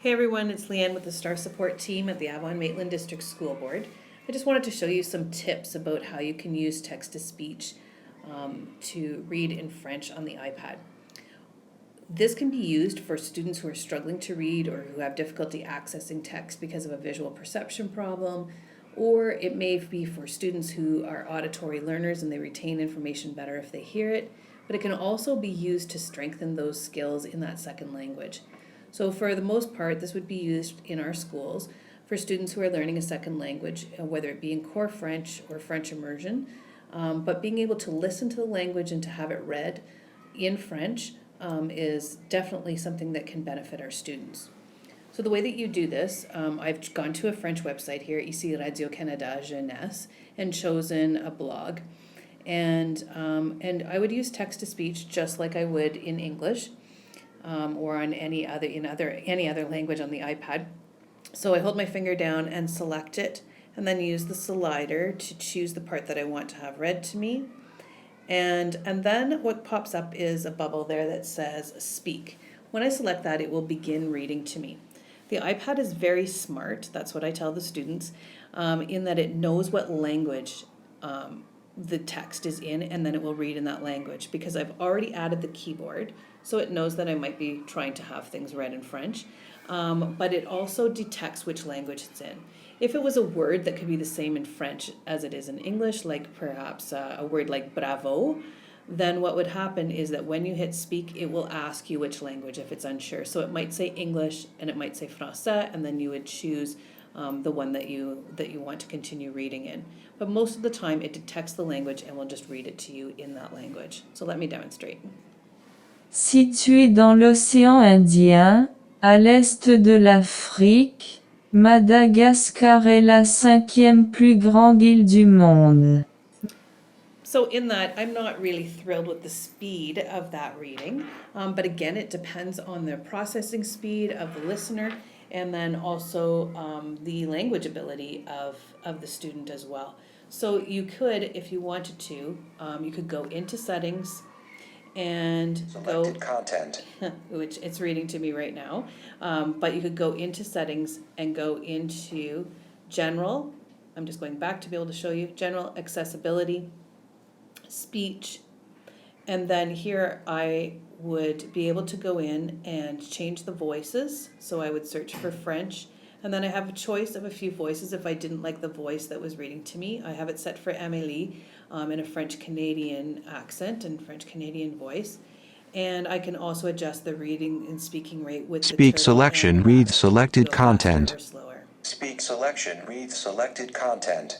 Hey everyone, it's Leann with the STAR support team at the Avon-Maitland District School Board. I just wanted to show you some tips about how you can use text-to-speech to read in French on the iPad. This can be used for students who are struggling to read or who have difficulty accessing text because of a visual perception problem, or it may be for students who are auditory learners and they retain information better if they hear it, but it can also be used to strengthen those skills in that second language. So for the most part, this would be used in our schools for students who are learning a second language, whether it be in core French or French immersion, but being able to listen to the language and to have it read in French is definitely something that can benefit our students. So the way that you do this, I've gone to a French website here, ici Radio-Canada Jeunesse, and chosen a blog. And I would use text-to-speech just like I would in English. Or on any other language on the iPad. So I hold my finger down and select it, and then use the slider to choose the part that I want to have read to me. And then what pops up is a bubble there that says speak. When I select that, it will begin reading to me. The iPad is very smart, that's what I tell the students, in that it knows what language the text is in, and then it will read in that language because I've already added the keyboard, so it knows that I might be trying to have things read in French, but it also detects which language it's in. If it was a word that could be the same in French as it is in English, like perhaps a word like bravo, then what would happen is that when you hit speak, it will ask you which language if it's unsure. So it might say English and it might say français, and then you would choose the one that you want to continue reading in. But most of the time it detects the language and will just read it to you in that language. So let me demonstrate. Situé dans l'océan Indien, à l'est de l'Afrique, Madagascar est la 5e plus grande île du monde. So in that, I'm not really thrilled with the speed of that reading, but again, it depends on the processing speed of the listener, and then also the language ability of the student as well. So you could, if you wanted to, you could go into settings and Selected content. which it's reading to me right now, but you could go into settings and go into general. I'm just going back to be able to show you general accessibility, speech, and then here I would be able to go in and change the voices. So I would search for French, and then I have a choice of a few voices. If I didn't like the voice that was reading to me, I have it set for Amélie in a French-Canadian accent and French-Canadian voice. And I can also adjust the reading and speaking rate with the Speak turtle selection, and read graph selected to go faster content. or slower. Speak selection, read selected content.